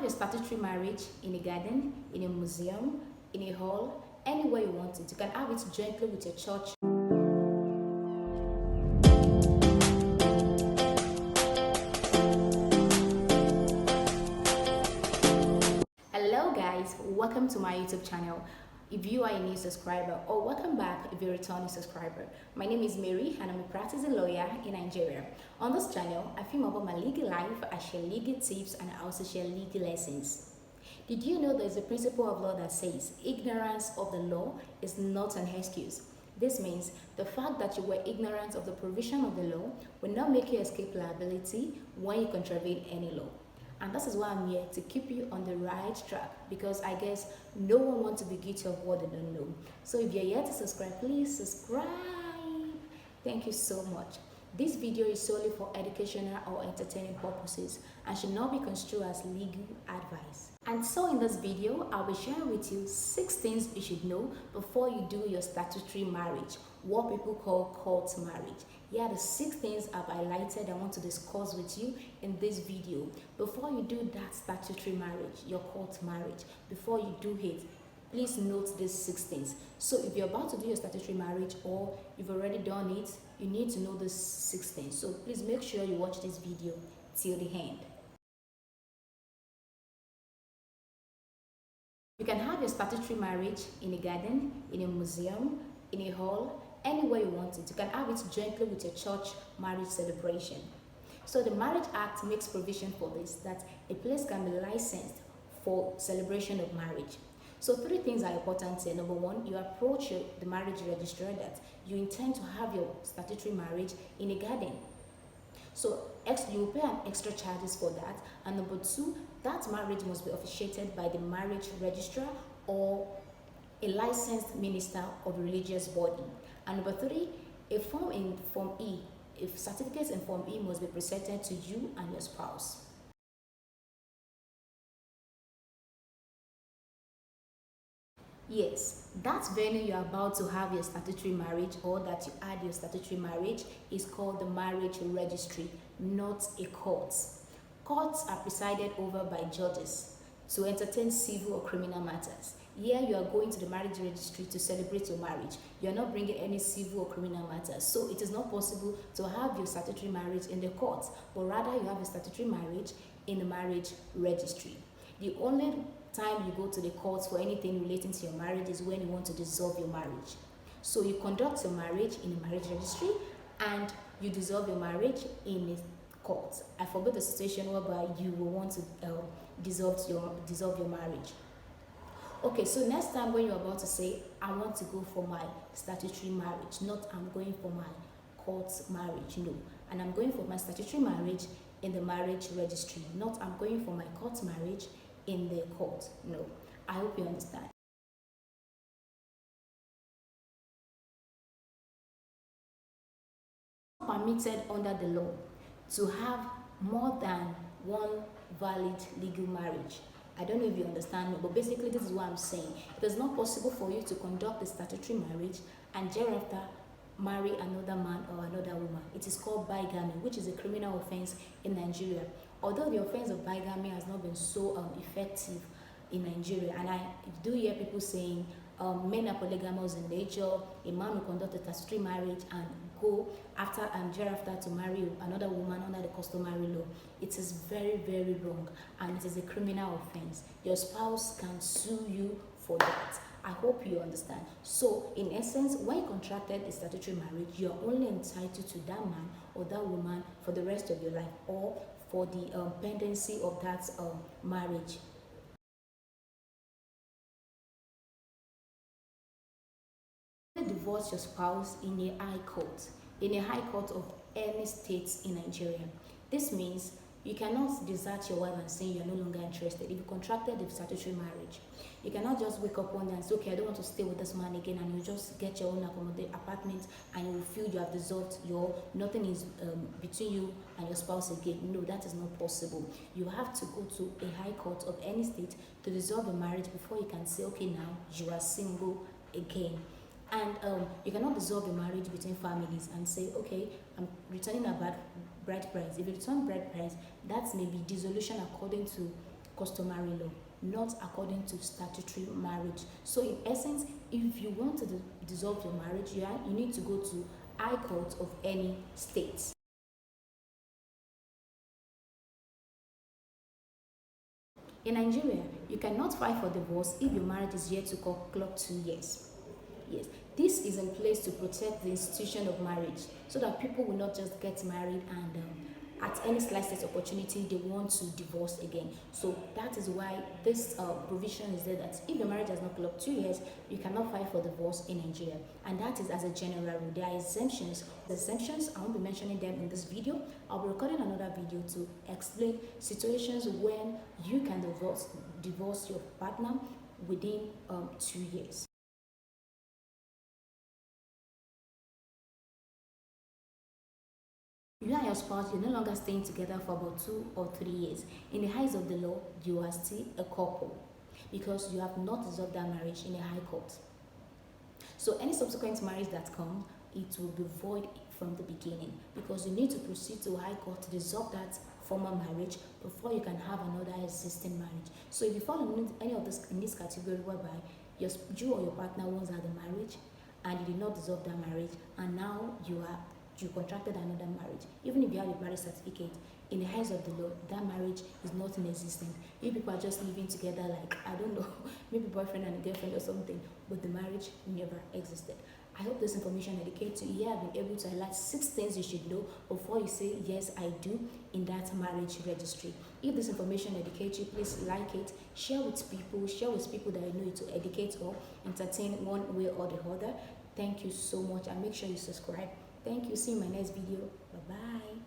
a statutory marriage in a garden, in a museum, in a hall, anywhere you want it. You can have it jointly with your church. Hello guys, welcome to my YouTube channel. If you are a new subscriber, or welcome back if you're a returning subscriber. My name is Mary and I'm a practicing lawyer in Nigeria. On this channel, I film about my legal life, I share legal tips, and I also share legal lessons. Did you know there's a principle of law that says ignorance of the law is not an excuse? This means the fact that you were ignorant of the provision of the law will not make you escape liability when you contravene any law. And this is why I'm here, to keep you on the right track, because I guess no one wants to be guilty of what they don't know. So if you're yet to subscribe, please subscribe. Thank you so much. This video is solely for educational or entertaining purposes and should not be construed as legal advice. And so in this video, I'll be sharing with you 6 things you should know before you do your statutory marriage, what people call court marriage. Here are the 6 things I've highlighted I want to discuss with you in this video. Before you do that statutory marriage, your court marriage, before you do it, please note these 6 things. So if you're about to do your statutory marriage or you've already done it, you need to know these 6 things. So please make sure you watch this video till the end. You can have your statutory marriage in a garden, in a museum, in a hall, anywhere you want it. You can have it jointly with your church marriage celebration. So the Marriage Act makes provision for this, that a place can be licensed for celebration of marriage. So 3 things are important here. Number 1, you approach the marriage registrar that you intend to have your statutory marriage in a garden. So you will pay an extra charges for that. And number 2, that marriage must be officiated by the marriage registrar or a licensed minister of a religious body. And number 3, a form in Form E, if certificates in Form E must be presented to you and your spouse. Yes, that venue you're about to have your statutory marriage or that you had your statutory marriage is called the marriage registry, not a court. Courts are presided over by judges to entertain civil or criminal matters. Here you are going to the marriage registry to celebrate your marriage. You are not bringing any civil or criminal matters. So it is not possible to have your statutory marriage in the court, but rather you have a statutory marriage in the marriage registry. The only time you go to the courts for anything relating to your marriage is when you want to dissolve your marriage. So you conduct your marriage in the marriage registry and you dissolve your marriage in a court. I forgot the situation whereby you will want to dissolve your marriage. Okay, so next time when you're about to say, I want to go for my statutory marriage, not I'm going for my court marriage, no. And I'm going for my statutory marriage in the marriage registry, not I'm going for my court marriage in the court, no. I hope you understand. Permitted under the law to have more than one valid legal marriage. I don't know if you understand me, but basically this is what I'm saying. It is not possible for you to conduct a statutory marriage and thereafter marry another man or another woman. It is called bigamy, which is a criminal offense in Nigeria. Although the offense of bigamy has not been so effective in Nigeria, and I do hear people saying men are polygamous in nature, a man will conduct a statutory marriage and go after and thereafter to marry another woman under the customary law. It is very, very wrong and it is a criminal offense. Your spouse can sue you for that. I hope you understand. So in essence, when you contracted a statutory marriage, you are only entitled to that man or that woman for the rest of your life or for the pendency of that marriage. Divorce your spouse in a high court of any state in Nigeria. This means you cannot desert your wife and say you're no longer interested. If you contracted a statutory marriage, you cannot just wake up one day and say, okay, I don't want to stay with this man again, and you just get your own apartment and you feel you have dissolved nothing is between you and your spouse again. No, that is not possible. You have to go to a high court of any state to dissolve a marriage before you can say, okay, now you are single again. And you cannot dissolve a marriage between families and say, okay, I'm returning a bride price. If you return bride price, that may be dissolution according to customary law, not according to statutory marriage. So in essence, if you want to dissolve your marriage, you need to go to High Court of any state. In Nigeria, you cannot file for divorce if your marriage is yet to clock 2 years. Yes, this is in place to protect the institution of marriage so that people will not just get married and at any slightest opportunity they want to divorce again. So that is why this provision is there, that if your marriage has not clocked 2 years, you cannot file for divorce in Nigeria. And that is as a general rule. There are exemptions. The exemptions, I won't be mentioning them in this video. I'll be recording another video to explain situations when you can divorce your partner within 2 years. You and your spouse, you're no longer staying together for about 2 or 3 years. In the eyes of the law, you are still a couple because you have not dissolved that marriage in a high court. So any subsequent marriage that comes, it will be void from the beginning because you need to proceed to a high court to dissolve that former marriage before you can have another existing marriage. So if you fall in any of this in this category whereby you or your partner once had a marriage and you did not dissolve that marriage, and now you contracted another marriage, even if you have a marriage certificate, in the eyes of the law, that marriage is not in existence. You people are just living together like, I don't know, maybe boyfriend and girlfriend or something, but the marriage never existed. I hope this information educates you. Here I've been able to highlight 6 things you should know before you say, yes, I do, in that marriage registry. If this information educates you, please like it, share with people that you know it to educate or entertain one way or the other. Thank you so much, and make sure you subscribe. Thank you. See you in my next video. Bye bye.